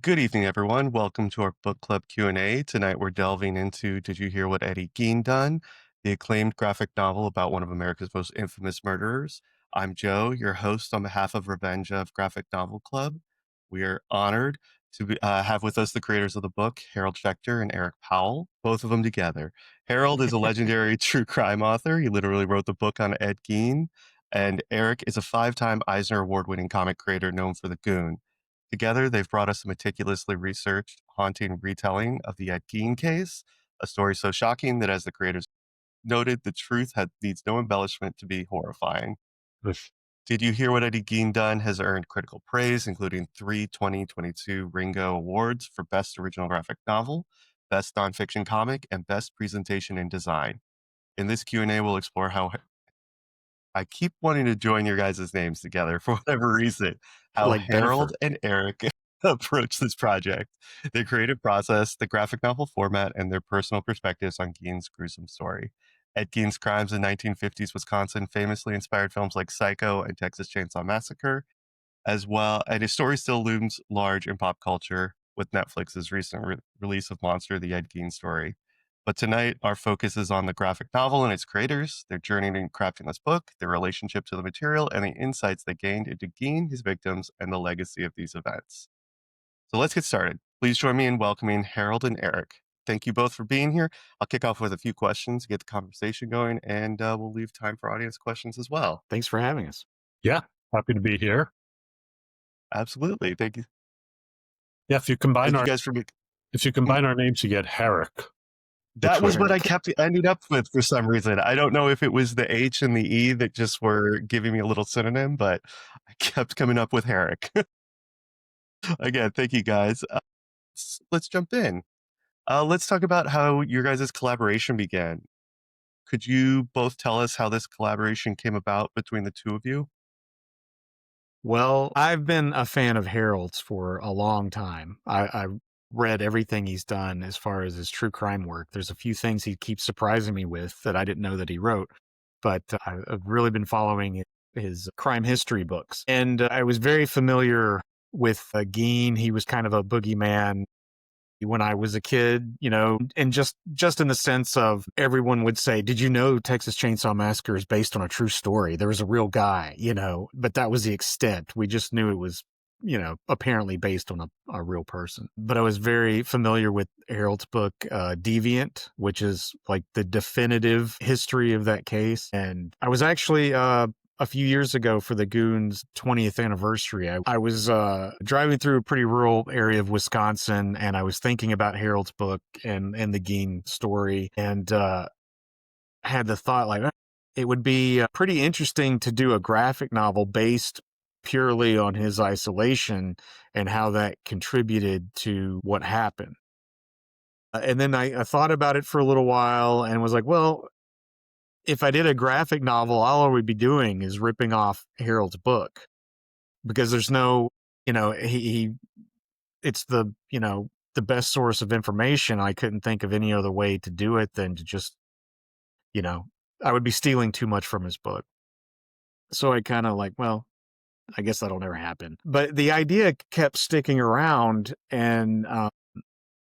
Good evening, everyone. Welcome to our book club Q&A. Tonight we're delving into Did You Hear What Ed Gein Done? The acclaimed graphic novel about one of America's most infamous murderers. I'm Joe, your host on behalf of Revenge of Graphic Novel Club. We are honored to have with us the creators of the book, Harold Schechter and Eric Powell, both of them together. Harold is a legendary true crime author. He literally wrote the book on Ed Gein. And Eric is a 5-time Eisner Award-winning comic creator known for The Goon. Together, they've brought us a meticulously researched, haunting retelling of the Ed Gein case, a story so shocking that, as the creators noted, the truth needs no embellishment to be horrifying. Did You Hear What Ed Gein Done has earned critical praise, including 3 2022 Ringo Awards for Best Original Graphic Novel, Best Nonfiction Comic, and Best Presentation and Design. In this Q&A, we'll explore how I keep wanting to join your guys' names together for whatever reason. How Like Harold Bennifer. and Eric approach this project, their creative process, the graphic novel format, and their personal perspectives on Gein's gruesome story. Ed Gein's crimes in 1950s Wisconsin famously inspired films like Psycho and Texas Chainsaw Massacre, as well, and his story still looms large in pop culture with Netflix's recent release of Monster, the Ed Gein story. But tonight, our focus is on the graphic novel and its creators, their journey in crafting this book, their relationship to the material, and the insights they gained into Gein, his victims, and the legacy of these events. So let's get started. Please join me in welcoming Harold and Eric. Thank you both for being here. I'll kick off with a few questions to get the conversation going, and we'll leave time for audience questions as well. Thanks for having us. Yeah, happy to be here. Absolutely. Thank you. Yeah, if you combine Thank you guys for our names, you get Herrick. That was what I kept ending up with for some reason. I don't know if it was the H and the E that just were giving me a little synonym, but I kept coming up with Herrick. Again, thank you guys. Let's jump in. Let's talk about how your guys' collaboration began. Could you both tell us how this collaboration came about between the two of you? Well, I've been a fan of Harold's for a long time. I read everything he's done as far as his true crime work. There's a few things he keeps surprising me with that I didn't know that he wrote, but I've really been following his crime history books. And I was very familiar with Gein. He was kind of a boogeyman when I was a kid, and just in the sense of everyone would say, did you know Texas Chainsaw Massacre is based on a true story? There was a real guy, but that was the extent. We just knew it was, apparently based on a real person. But I was very familiar with Harold's book, Deviant, which is like the definitive history of that case. And I was actually, a few years ago for the Goon's 20th anniversary, I was driving through a pretty rural area of Wisconsin, and I was thinking about Harold's book and the Gein story, and had the thought, like, it would be pretty interesting to do a graphic novel based purely on his isolation and how that contributed to what happened. And then I thought about it for a little while and was like, well, if I did a graphic novel, all I would be doing is ripping off Harold's book, because there's no, it's the best source of information. I couldn't think of any other way to do it than to just, I would be stealing too much from his book. So I kind of like, well, I guess that'll never happen. But the idea kept sticking around, and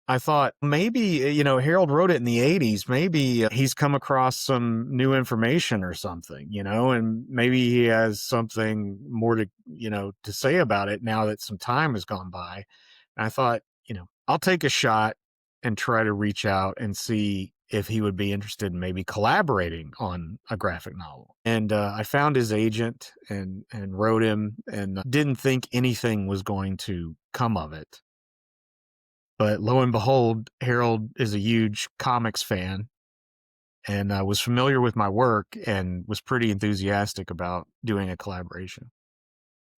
I thought maybe, Harold wrote it in the 80s. Maybe he's come across some new information or something, and maybe he has something more to say about it now that some time has gone by. And I thought, I'll take a shot and try to reach out and see if he would be interested in maybe collaborating on a graphic novel. And I found his agent and wrote him, and didn't think anything was going to come of it. But lo and behold, Harold is a huge comics fan and was familiar with my work and was pretty enthusiastic about doing a collaboration.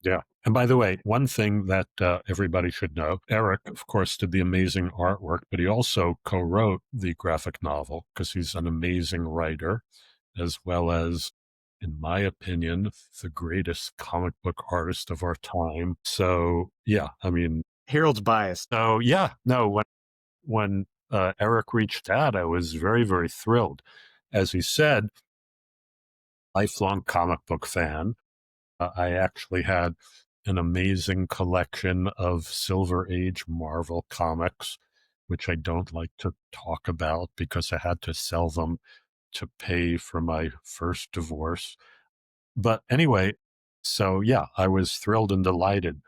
Yeah. And by the way, one thing that everybody should know, Eric, of course, did the amazing artwork, but he also co-wrote the graphic novel because he's an amazing writer, as well as, in my opinion, the greatest comic book artist of our time. So, yeah, I mean, Harold's biased. So, yeah, no, when Eric reached out, I was very, very thrilled. As he said, lifelong comic book fan. I actually had an amazing collection of Silver Age Marvel comics, which I don't like to talk about because I had to sell them to pay for my first divorce. But anyway, so yeah, I was thrilled and delighted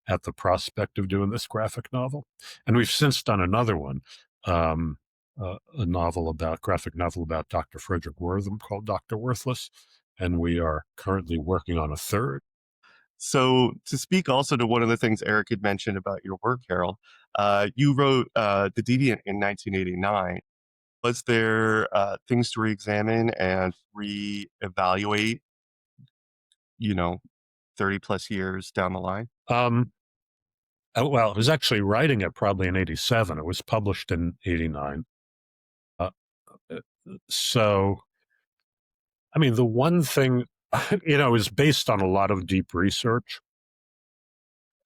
at the prospect of doing this graphic novel. And we've since done another one, a graphic novel about Dr. Frederick Wortham called Dr. Worthless. And we are currently working on a third. So, to speak also to one of the things Eric had mentioned about your work, Harold, you wrote The Deviant in 1989. Was there things to re-examine and re-evaluate, 30 plus years down the line? Um, well, I was actually writing it probably in 87. It was published in 89. Uh, uh, so, I mean, the one thing, is based on a lot of deep research.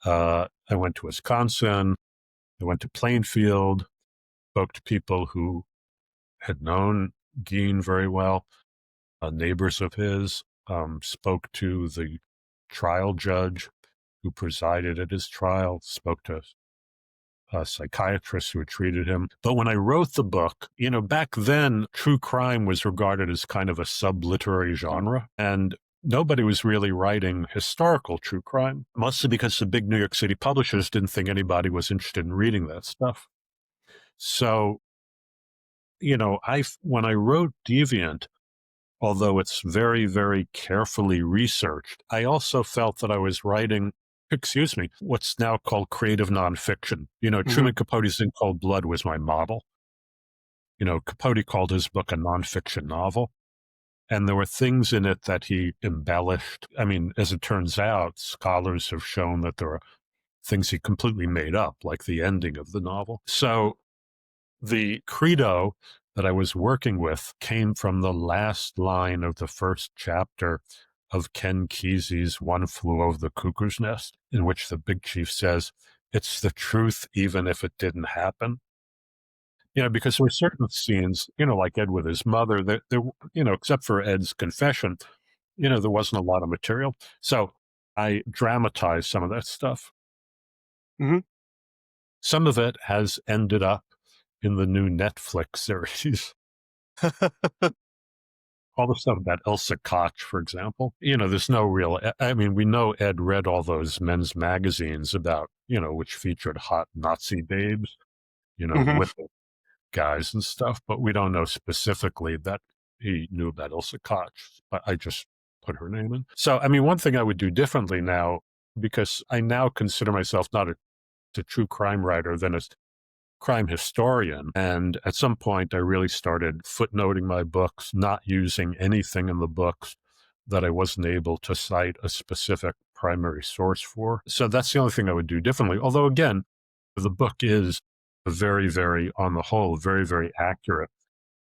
I went to Wisconsin. I went to Plainfield, spoke to people who had known Gein very well, neighbors of his, spoke to the trial judge who presided at his trial, spoke to psychiatrists who had treated him. But when I wrote the book, back then, true crime was regarded as kind of a sub-literary genre. And nobody was really writing historical true crime, mostly because the big New York City publishers didn't think anybody was interested in reading that stuff. So, when I wrote Deviant, although it's very, very carefully researched, I also felt that I was writing, what's now called creative nonfiction. Hmm. Truman Capote's In Cold Blood was my model. Capote called his book a nonfiction novel. And there were things in it that he embellished. I mean, as it turns out, scholars have shown that there are things he completely made up, like the ending of the novel. So the credo that I was working with came from the last line of the first chapter of Ken Kesey's One Flew Over the Cuckoo's Nest, in which the big chief says, "It's the truth, even if it didn't happen." Because there were certain scenes, like Ed with his mother, that there, except for Ed's confession, there wasn't a lot of material. So I dramatized some of that stuff. Hmm. Some of it has ended up in the new Netflix series. All the stuff about Elsa Koch, for example. There's no real, I mean, we know Ed read all those men's magazines about, which featured hot Nazi babes, Hmm. with guys and stuff, but we don't know specifically that he knew about Elsa Koch. But I just put her name in. So, I mean, one thing I would do differently now, because I now consider myself not a true crime writer, than a crime historian. And at some point, I really started footnoting my books, not using anything in the books that I wasn't able to cite a specific primary source for. So that's the only thing I would do differently. Although, again, the book is very, very, on the whole, very, very accurate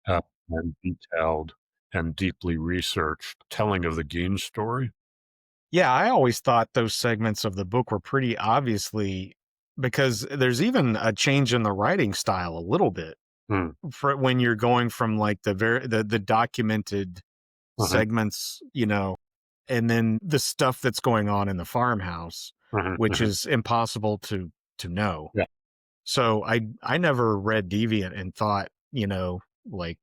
and detailed and deeply researched telling of the Gein story. Yeah, I always thought those segments of the book were pretty obviously, because there's even a change in the writing style a little bit Mm, for when you're going from like the documented mhm, segments, and then the stuff that's going on in the farmhouse, mhm, which mhm. is impossible to know. Yeah. So I never read Deviant and thought, like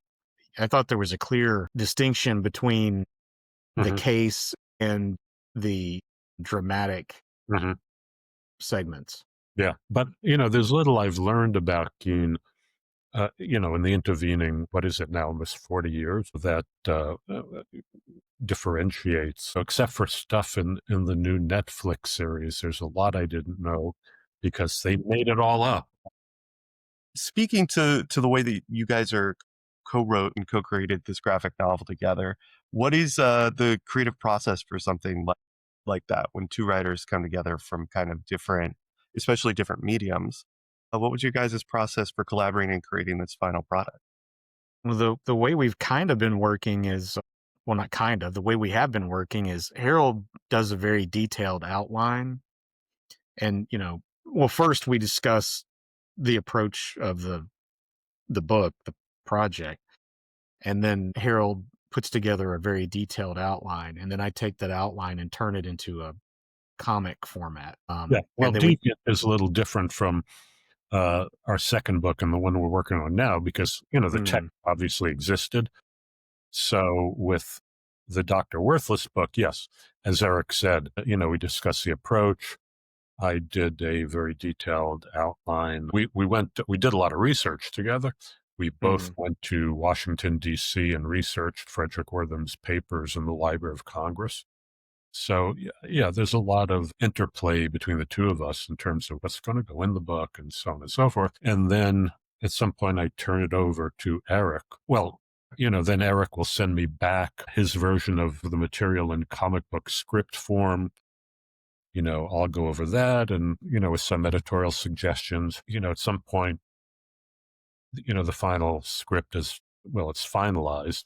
I thought there was a clear distinction between the Mhm, case and the dramatic mhm. segments. Yeah. But, there's little I've learned about Gein, in the intervening, what is it now, almost 40 years, that differentiates. So except for stuff in the new Netflix series, there's a lot I didn't know because they made it all up. Speaking to the way that you guys are co-wrote and co-created this graphic novel together, what is the creative process for something like that when two writers come together from kind of different, especially different mediums? What was your guys' process for collaborating and creating this final product? Well, the way we've kind of been working is, well, not kind of, the way we have been working is Harold does a very detailed outline. And, well, first we discuss the approach of the book, the project, and then Harold puts together a very detailed outline. And then I take that outline and turn it into comic format. Yeah. Well, And they would, Deviant is a little different from our second book and the one we're working on now because, the tech obviously existed. So with the Dr. Worthless book, yes, as Eric said, we discussed the approach. I did a very detailed outline. We did a lot of research together. We both went to Washington, D.C. and researched Frederick Wortham's papers in the Library of Congress. So, yeah, there's a lot of interplay between the two of us in terms of what's going to go in the book and so on and so forth. And then at some point, I turn it over to Eric. Well, then Eric will send me back his version of the material in comic book script form. I'll go over that and, with some editorial suggestions. At some point, the final script is, well, it's finalized.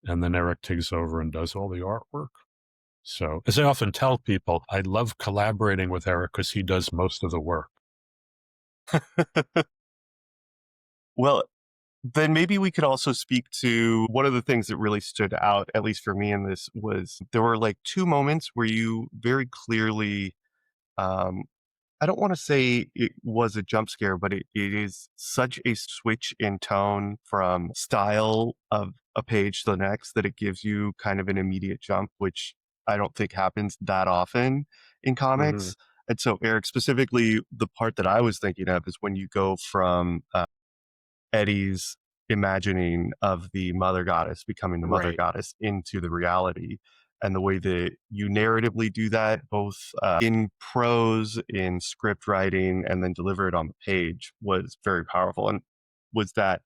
And then Eric takes over and does all the artwork. So, as I often tell people, I love collaborating with Eric because he does most of the work. Well, then maybe we could also speak to one of the things that really stood out, at least for me in this, was there were like two moments where you very clearly, I don't want to say it was a jump scare, but it is such a switch in tone from style of a page to the next that it gives you kind of an immediate jump, which I don't think happens that often in comics. And so, Eric, specifically, the part that I was thinking of is when you go from Eddie's imagining of the mother goddess becoming the mother right. goddess into the reality. And the way that you narratively do that, both in prose, in script writing, and then deliver it on the page was very powerful. And was that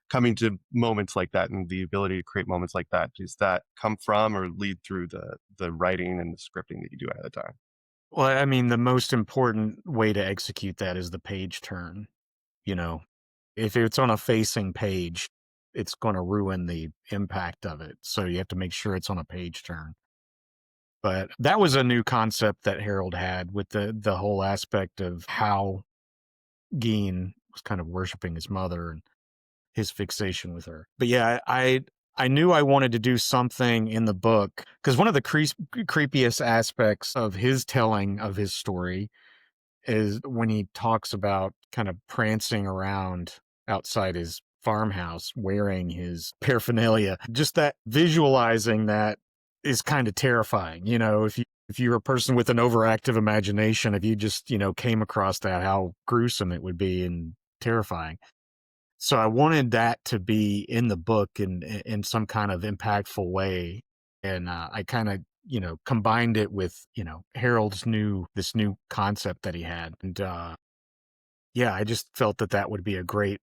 coming to moments like that and the ability to create moments like that, does that come from or lead through the writing and the scripting that you do ahead of time? Well, I mean, the most important way to execute that is the page turn. You know, if it's on a facing page, it's going to ruin the impact of it. So you have to make sure it's on a page turn. But that was a new concept that Harold had with the whole aspect of how Gein was kind of worshiping his mother and his fixation with her. But yeah, I knew I wanted to do something in the book because one of the creepiest aspects of his telling of his story is when he talks about kind of prancing around outside his farmhouse wearing his paraphernalia. Just that visualizing that is kind of terrifying. If you're a person with an overactive imagination, if you just, came across that, how gruesome it would be and terrifying. So I wanted that to be in the book in some kind of impactful way. And I kind of, combined it with, Harold's this new concept that he had. And yeah, I just felt that would be a great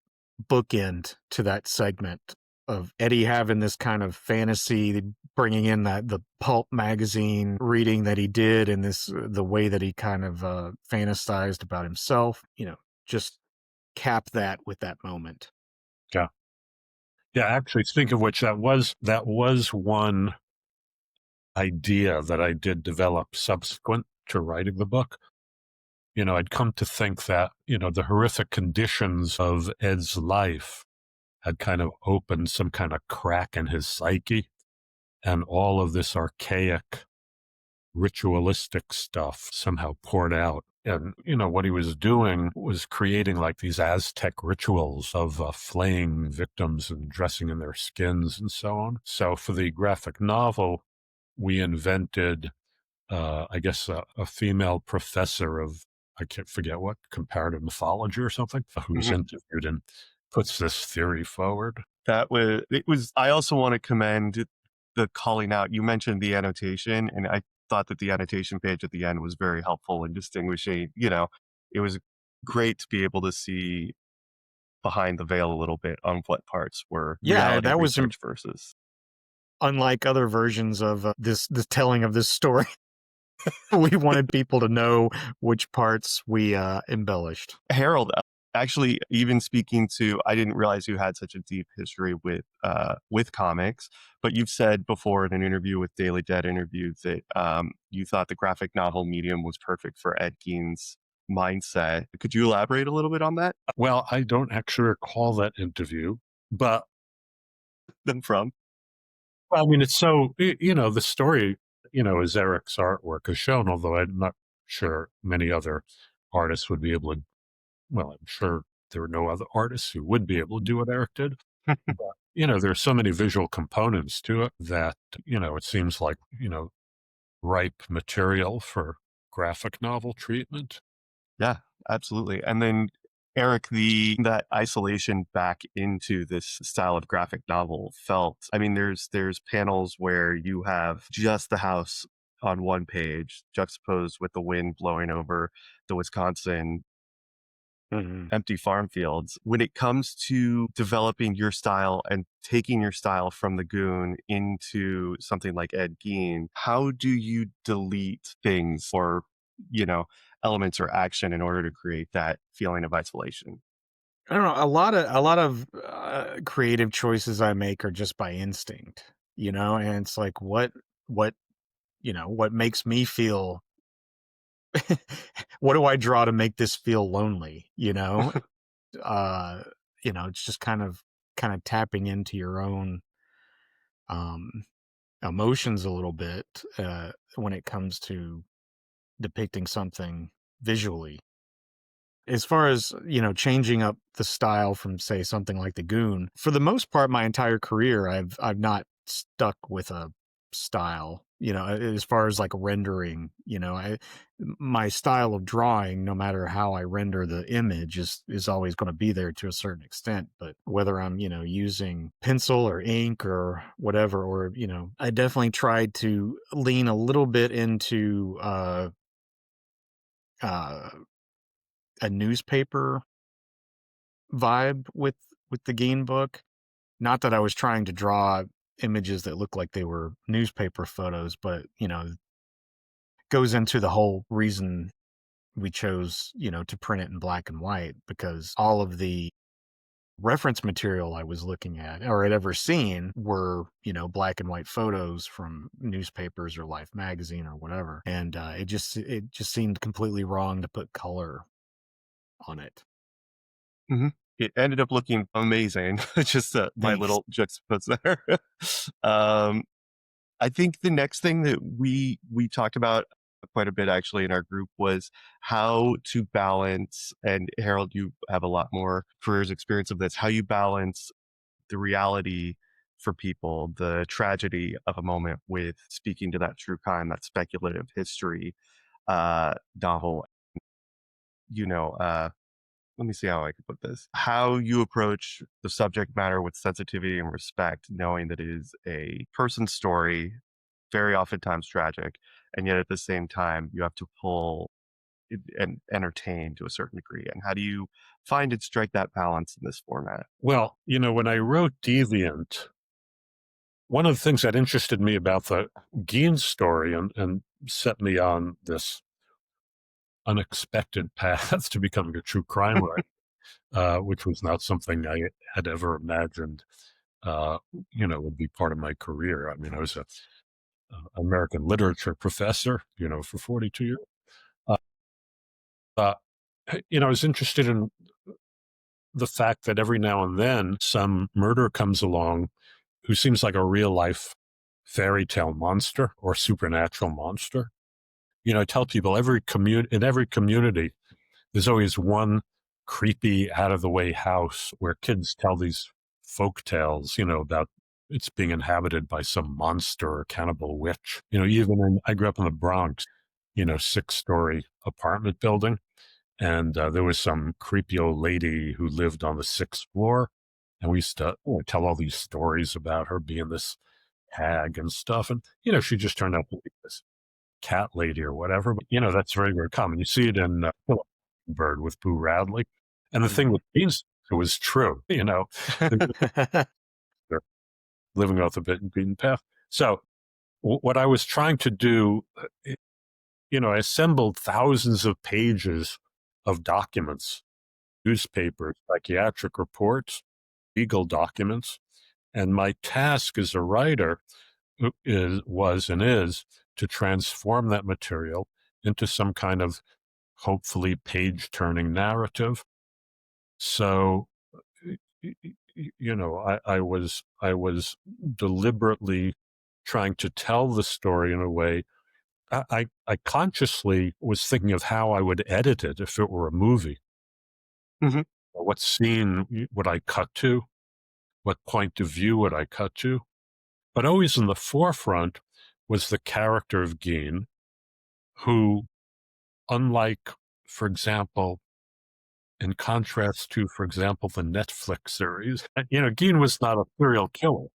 bookend to that segment of Eddie having this kind of fantasy, bringing in the pulp magazine reading that he did and the way that he kind of fantasized about himself, just cap that with that moment. Yeah. Yeah, actually, speaking of which, that was one idea that I did develop subsequent to writing the book. I'd come to think that, the horrific conditions of Ed's life had kind of opened some kind of crack in his psyche, and all of this archaic ritualistic stuff somehow poured out. And, what he was doing was creating like these Aztec rituals of flaying victims and dressing in their skins and so on. So for the graphic novel, we invented, I guess, a female professor of, I can't forget what, comparative mythology or something, who's interviewed and puts this theory forward. I also want to commend the calling out. You mentioned the annotation, and I thought that the annotation page at the end was very helpful in distinguishing, it was great to be able to see behind the veil a little bit on what parts were Yeah, reality that was research versus. unlike other versions of the telling of this story. We wanted people to know which parts we embellished. Harold, actually, even speaking to, I didn't realize you had such a deep history with comics, but you've said before in an interview with Daily Dead interview that you thought the graphic novel medium was perfect for Ed Gein's mindset. Could you elaborate a little bit on that? Well, I don't actually recall that interview, but Them from? I mean, it's so, the story as Eric's artwork has shown, although I'm not sure many other artists would be able to, well, I'm sure there are no other artists who would be able to do what Eric did. But, there's so many visual components to it that, it seems like, ripe material for graphic novel treatment. Yeah, absolutely. And then Eric, the that isolation back into this style of graphic novel felt, I mean, there's panels where you have just the house on one page juxtaposed with the wind blowing over the Wisconsin Mhm. empty farm fields. When it comes to developing your style and taking your style from the Goon into something like Ed Gein, how do you delete things or, you know, elements or action in order to create that feeling of isolation? I don't know. A lot of creative choices I make are just by instinct, and it's like what what makes me feel. What do I draw to make this feel lonely? Uh, it's just kind of tapping into your own um emotions a little bit when it comes to depicting something visually. As far as, changing up the style from, say, something like the Goon, for the most part, my entire career, I've not stuck with a style, as far as like rendering, my style of drawing, no matter how I render the image is always going to be there to a certain extent. But whether I'm, using pencil or ink or whatever, or, I definitely tried to lean a little bit into uh a newspaper vibe with the Gein book. Not that I was trying to draw images that look like they were newspaper photos, but goes into the whole reason we chose, to print it in black and white, because all of the reference material I was looking at or had ever seen were, black and white photos from newspapers or Life magazine or whatever. And it just seemed completely wrong to put color on it. Mhm. It ended up looking amazing. Just my Thanks. little juxtapose there. um, I think the next thing that we talked about quite a bit actually in our group was how to balance, and Harold, you have a lot more careers experience of this, how you balance the reality for people, the tragedy of a moment with speaking to that true crime, that speculative history novel, you know, let me see how I could put this. How you approach the subject matter with sensitivity and respect, knowing that it is a person's story, very oftentimes tragic, and yet at the same time, you have to pull and entertain to a certain degree. And how do you find and strike that balance in this format? Well, when I wrote Deviant, one of the things that interested me about the Gein story and set me on this unexpected path to becoming a true crime writer, which was not something I had ever imagined, uh, would be part of my career. I mean, I was a American literature professor, for 42 years. Uh, uh, I was interested in the fact that every now and then some murder comes along who seems like a real life fairy tale monster or supernatural monster. I tell people in every community, there's always one creepy, out of the way house where kids tell these folk tales, about it's being inhabited by some monster or cannibal witch. I grew up in the Bronx, 6-story apartment building. And there was some creepy old lady who lived on the 6th floor. And we used to tell all these stories about her being this hag and stuff. And, she just turned out to be this cat lady or whatever. But, that's very, very common. You see it in Philip Bird with Boo Radley. And the thing Mhm. with Beans, it was true, they're living off the beaten path. So what I was trying to do, I assembled thousands of pages of documents, newspapers, psychiatric reports, legal documents. And my task as a writer was and is to transform that material into some kind of hopefully page turning narrative. So, I was deliberately trying to tell the story in a way. I consciously was thinking of how I would edit it if it were a movie. Mhm. What scene would I cut to? What point of view would I cut to? But always in the forefront was the character of Gein, who, unlike, for example, in contrast to, for example, the Netflix series, Gein was not a serial killer.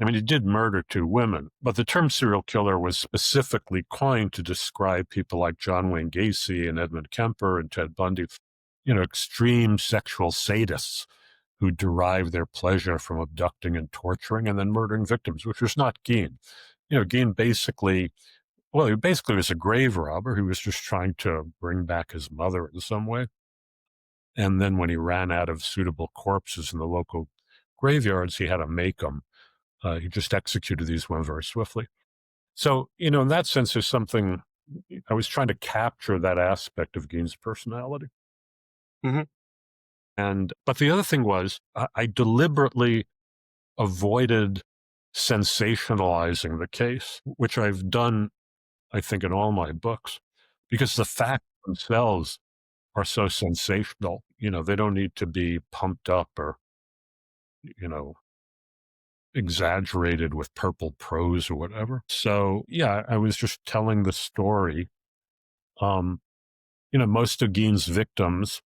I mean, he did murder 2 women, but the term serial killer was specifically coined to describe people like John Wayne Gacy and Edmund Kemper and Ted Bundy, extreme sexual sadists who derive their pleasure from abducting and torturing and then murdering victims, which was not Gein. Gein he basically was a grave robber who was just trying to bring back his mother in some way. And then when he ran out of suitable corpses in the local graveyards, he had to make them. He just executed these women very swiftly. So, in that sense, there's something, I was trying to capture that aspect of Gein's personality. Mhm. But the other thing was, I deliberately avoided sensationalizing the case, which I've done, I think, in all my books, because the facts themselves are so sensational. They don't need to be pumped up or, you know, exaggerated with purple prose or whatever. So, yeah, I was just telling the story. Um, most of Gein's victims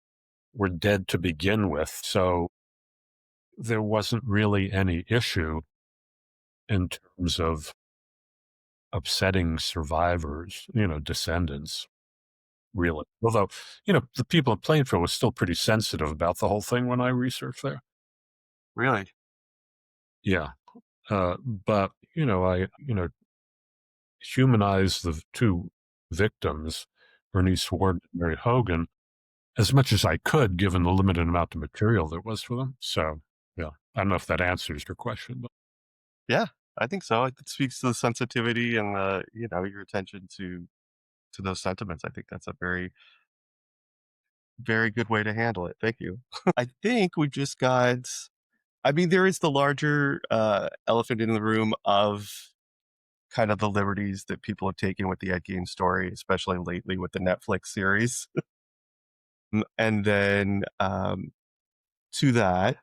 were dead to begin with. So there wasn't really any issue in terms of upsetting survivors, descendants, really. Although, the people in Plainfield were still pretty sensitive about the whole thing when I researched there. Really? Yeah. But, I humanized the 2 victims, Bernice Ward and Mary Hogan, as much as I could, given the limited amount of material there was for them. So, yeah, I don't know if that answers your question, but Yeah, I think so. It speaks to the sensitivity and your attention to those sentiments. I think that's a very, very good way to handle it. Thank you. I think we just got I mean, there is the larger, elephant in the room of kind of the liberties that people have taken with the Ed Gein story, especially lately with the Netflix series. And then, to that,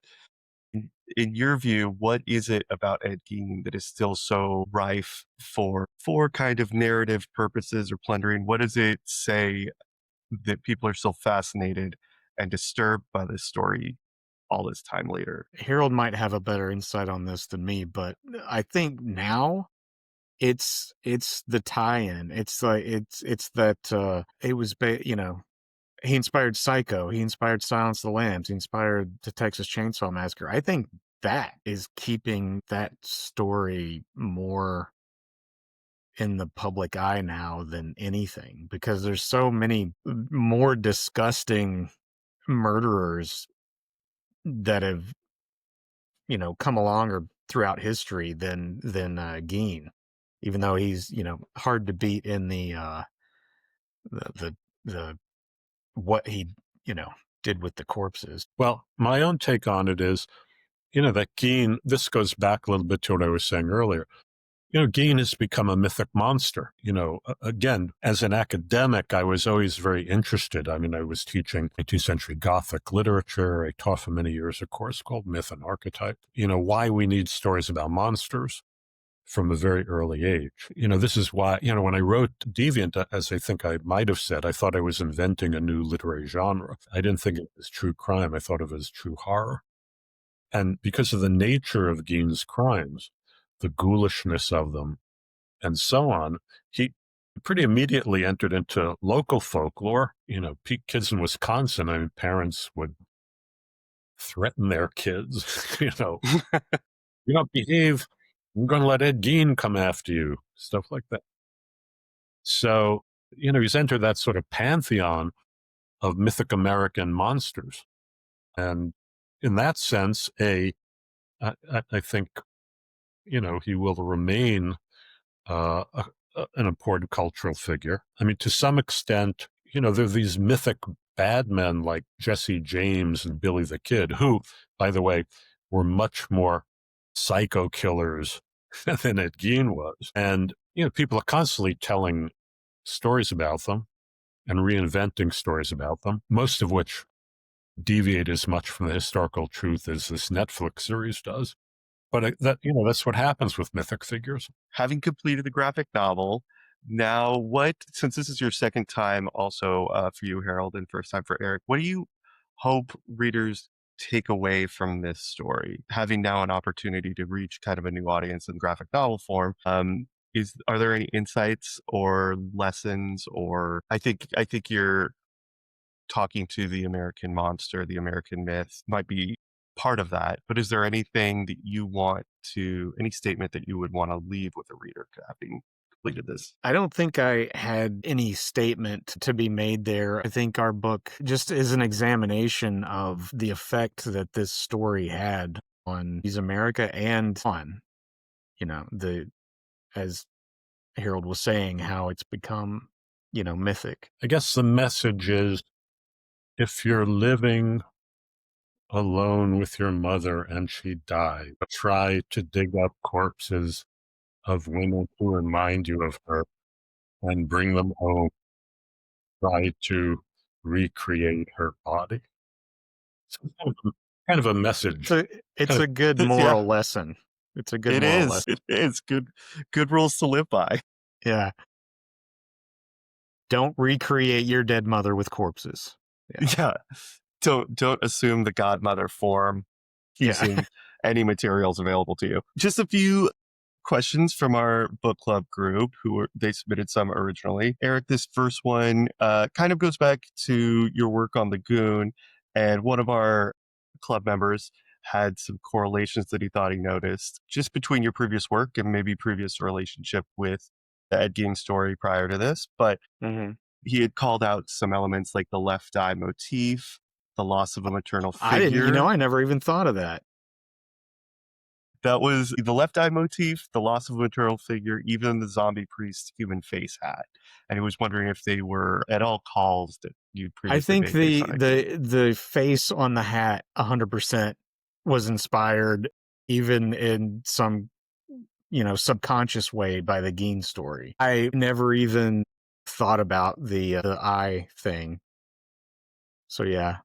in your view, what is it about Ed Gein that is still so rife for kind of narrative purposes or plundering? What does it say that people are still fascinated and disturbed by this story all this time later? Harold might have a better insight on this than me, but I think now it's the tie-in. It's like it's that it was he inspired Psycho, he inspired Silence of the Lambs, he inspired the Texas Chainsaw Massacre. I think that is keeping that story more in the public eye now than anything, because there's so many more disgusting murderers that have, come along or throughout history than Gein, even though he's, hard to beat in the what he, you know, did with the corpses. well, my own take on it is, that Gein, this goes back a little bit to what I was saying earlier. Gein has become a mythic monster. Again, as an academic, I was always very interested. I mean, I was teaching 18th century Gothic literature. I taught for many years a course called Myth and Archetype. Why we need stories about monsters from a very early age. This is why, when I wrote Deviant, as I think I might have said, I thought I was inventing a new literary genre. I didn't think it was true crime. I thought of it as true horror. And because of the nature of Gein's crimes, the ghoulishness of them, and so on, he pretty immediately entered into local folklore. Kids in Wisconsin, I mean, parents would threaten their kids, you don't behave, I'm going to let Ed Gein come after you, stuff like that. So, he's entered that sort of pantheon of mythic American monsters. And in that sense, I think, he will remain an important cultural figure. I mean, to some extent, there are these mythic bad men like Jesse James and Billy the Kid, who, by the way, were much more psycho killers than Ed Gein was. And, people are constantly telling stories about them and reinventing stories about them, most of which deviate as much from the historical truth as this Netflix series does. But that's what happens with mythic figures. Having completed the graphic novel, now since this is your second time also for you, Harold, and first time for Eric, what do you hope readers take away from this story? Having now an opportunity to reach kind of a new audience in graphic novel form, are there any insights or lessons? Or I think you're talking to the American monster, the American myth might be part of that. But is there anything that any statement that you would want to leave with a reader having completed this? I don't think I had any statement to be made there. I think our book just is an examination of the effect that this story had on America and on, as Harold was saying, how it's become, mythic. I guess the message is, if you're living alone with your mother and she died, try to dig up corpses of women who remind you of her and bring them home. Try to recreate her body. So kind of a message. It's a good moral lesson. It's a good moral lesson. It is good rules to live by. Yeah. Don't recreate your dead mother with corpses. Yeah. Don't assume the godmother form using any materials available to you. Just a few questions from our book club group they submitted some originally. Eric, this first one kind of goes back to your work on the Goon, and one of our club members had some correlations that he thought he noticed just between your previous work and maybe previous relationship with the Ed Gein story prior to this. But he had called out some elements like the left eye motif, the loss of a maternal figure. I never even thought of that. That was the left eye motif, the loss of a maternal figure, even the zombie priest's human face hat. And he was wondering if they were at all calls that you'd previously I think the face on the hat 100% was inspired even in some, subconscious way by the Gein story. I never even thought about the eye thing. So yeah,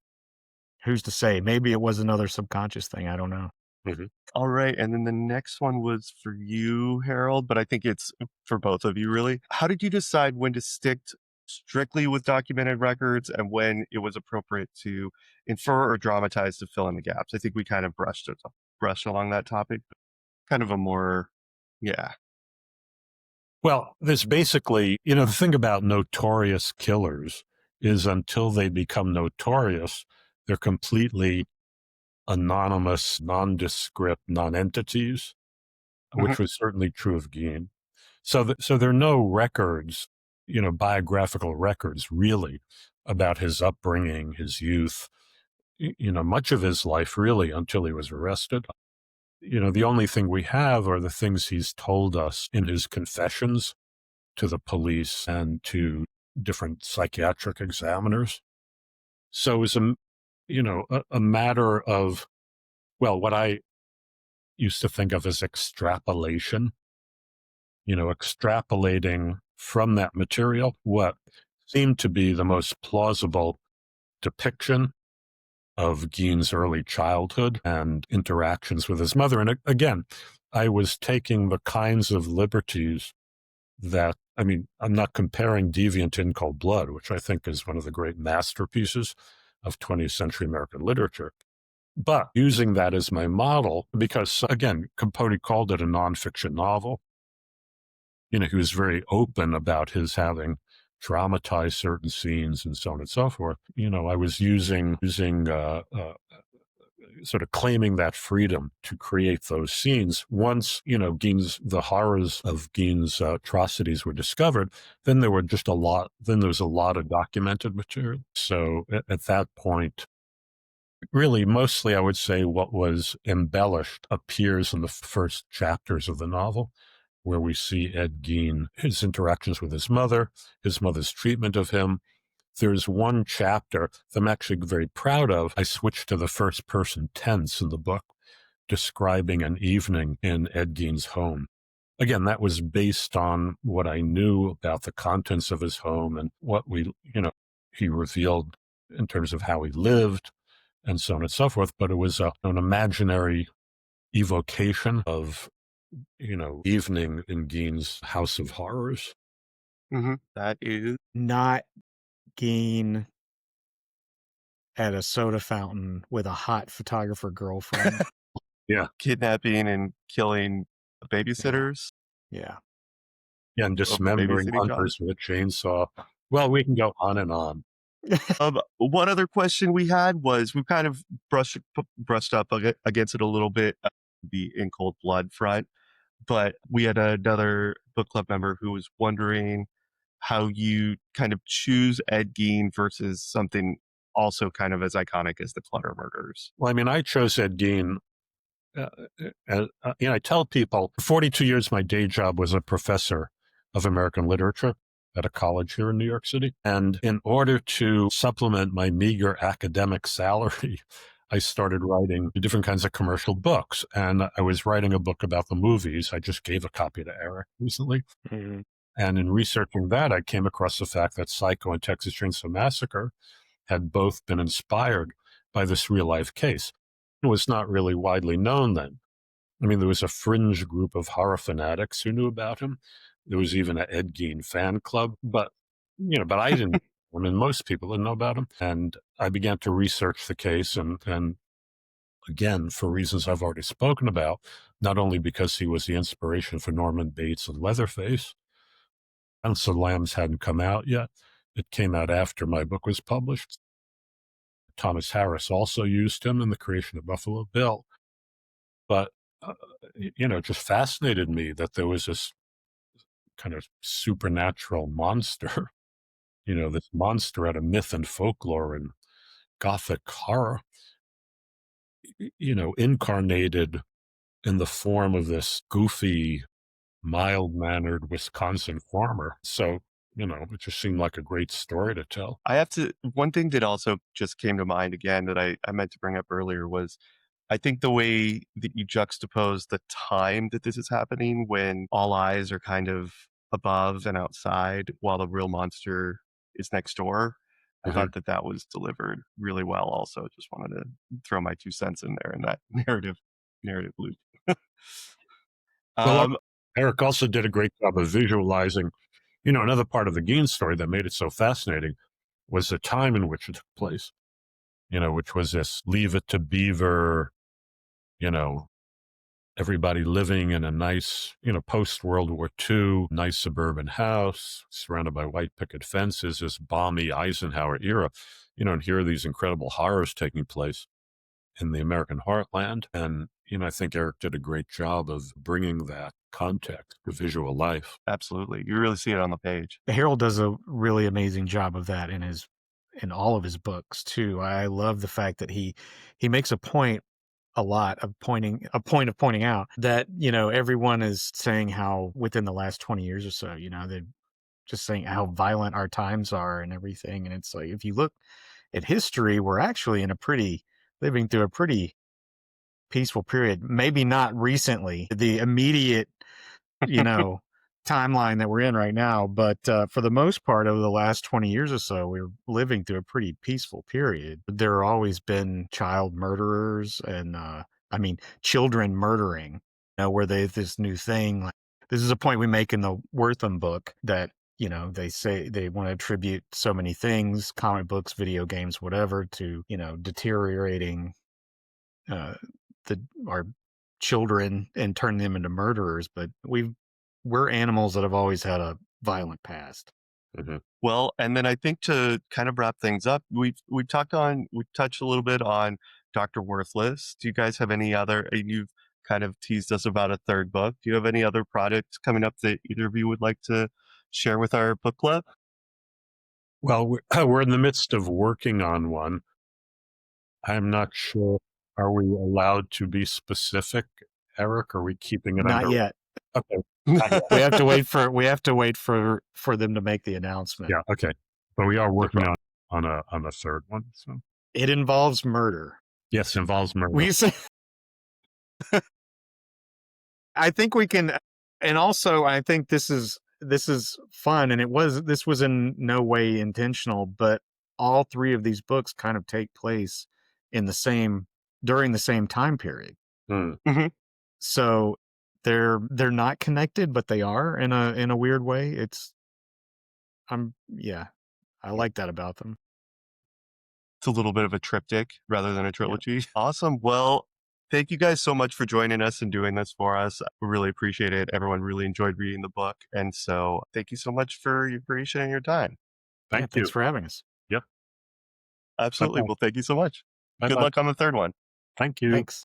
who's to say? Maybe it was another subconscious thing. I don't know. Mm-hmm. All right. And then the next one was for you, Harold, but I think it's for both of you, really. How did you decide when to stick strictly with documented records and when it was appropriate to infer or dramatize to fill in the gaps? I think we kind of brushed along that topic, but kind of a more, yeah. Well, there's basically, the thing about notorious killers is until they become notorious, they're completely anonymous, nondescript non-entities, which was certainly true of Gein. So there are no records, biographical records really about his upbringing, his youth, much of his life really until he was arrested. The only thing we have are the things he's told us in his confessions to the police and to different psychiatric examiners. So it was a matter of, what I used to think of as extrapolation, extrapolating from that material what seemed to be the most plausible depiction of Gein's early childhood and interactions with his mother. And again, I was taking the kinds of liberties that, I'm not comparing Deviant in Cold Blood, which I think is one of the great masterpieces of 20th century American literature, but using that as my model because, again, Capote called it a nonfiction novel. He was very open about his having dramatized certain scenes and so on and so forth. I was using sort of claiming that freedom to create those scenes. Once, the horrors of Gein's atrocities were discovered, then there was a lot of documented material. So at that point, really, mostly I would say what was embellished appears in the first chapters of the novel, where we see Ed Gein, his interactions with his mother's treatment of him. There's one chapter that I'm actually very proud of. I switched to the first person tense in the book, describing an evening in Ed Gein's home. again, that was based on what I knew about the contents of his home and what he revealed in terms of how he lived and so on and so forth. But it was an imaginary evocation of, evening in Gein's House of Horrors. That is Not Gein at a soda fountain with a hot photographer girlfriend. Yeah. kidnapping and killing Yeah. babysitters Yeah. Yeah, and of the dismembering babysitting job. hunters with a chainsaw. Well, we can go on and on. One other question we had was we kind of brushed up against it a little bit, the In Cold Blood front, but we had another book club member who was wondering how you kind of choose Ed Gein versus something also kind of as iconic as the Clutter Murders. Well, I mean, I chose Ed Gein. I tell people, for 42 years, my day job was a professor of American literature at a college here in New York City. And in order to supplement my meager academic salary, I started writing different kinds of commercial books. And I was writing a book about the movies. I just gave a copy to Eric recently. Mhm. And in researching that, I came across the fact that Psycho and Texas Chainsaw Massacre had both been inspired by this real life case. It was not really widely known then. I mean, there was a fringe group of horror fanatics who knew about him. There was even an Ed Gein fan club, but I didn't. I mean, most people didn't know about him. And I began to research the case, and again, for reasons I've already spoken about, not only because he was the inspiration for Norman Bates and Leatherface. Silence of the Lambs hadn't come out yet. It came out after my book was published. Thomas Harris also used him in the creation of Buffalo Bill. But, it just fascinated me that there was this kind of supernatural monster, this monster out of myth and folklore and Gothic horror, incarnated in the form of this goofy, mild mannered Wisconsin farmer. So, it just seemed like a great story to tell. One thing that also just came to mind again that I meant to bring up earlier was I think the way that you juxtapose the time that this is happening when all eyes are kind of above and outside while the real monster is next door. I Mhm. thought that that was delivered really well also. Just wanted to throw my 2 cents in there in that narrative loop. Well, Um, Eric also did a great job of visualizing, another part of the Gein story that made it so fascinating was the time in which it took place, which was this Leave It to Beaver, you know, everybody living in a nice, post World War II, nice suburban house surrounded by white picket fences, this balmy Eisenhower era, and here are these incredible horrors taking place in the American heartland. And, I think Eric did a great job of bringing that context to visual life. Absolutely. You really see it on the page. Harold does a really amazing job of that in all of his books too. I love the fact that he makes a point of pointing out that, everyone is saying how within the last 20 years or so, they're just saying how violent our times are and everything. And it's like, if you look at history, we're actually living through a pretty peaceful period. Maybe not recently, the immediate, you know, timeline that we're in right now, but for the most part, over the last 20 years or so, we're living through a pretty peaceful period. There have always been child murderers and, children murdering, where this new thing. Like, this is a point we make in the Wortham book that, they say they want to attribute so many things, comic books, video games, whatever, to, deteriorating uh, our children and turn them into murderers, but we're animals that have always had a violent past. Mhm. Well, and then I think to kind of wrap things up, we've touched a little bit on Dr. Worthless. Do you guys have any other, and you've kind of teased us about a third book. Do you have any other projects coming up that either of you would like to share with our book club? Well, we're in the midst of working on one. I'm not sure. Are we allowed to be specific, Eric? Are we keeping it Not under? yet. Okay. Not yet. We have to wait for them to make the announcement. Yeah. Okay. But we are No working problem. on a third one. So It involves murder. yes, involves murder. We say, I think we can And also, I think this is fun, and this was in no way intentional, but all three of these books kind of take place in the same during the same time period. Hmm. Mhm. So they're not connected, but they are in a weird way. Yeah, I like that about them. It's a little bit of a triptych rather than a Yeah. trilogy. Awesome. Well, thank you guys so much for joining us and doing this for us. We really appreciate it. Everyone really enjoyed reading the book. And so thank you so much for your creation and your time. Yeah, Thank thanks you. for having us. Yep. Absolutely. Bye-bye. Well, thank you so much. Good Bye-bye. luck on the third one. Thank you. Thanks.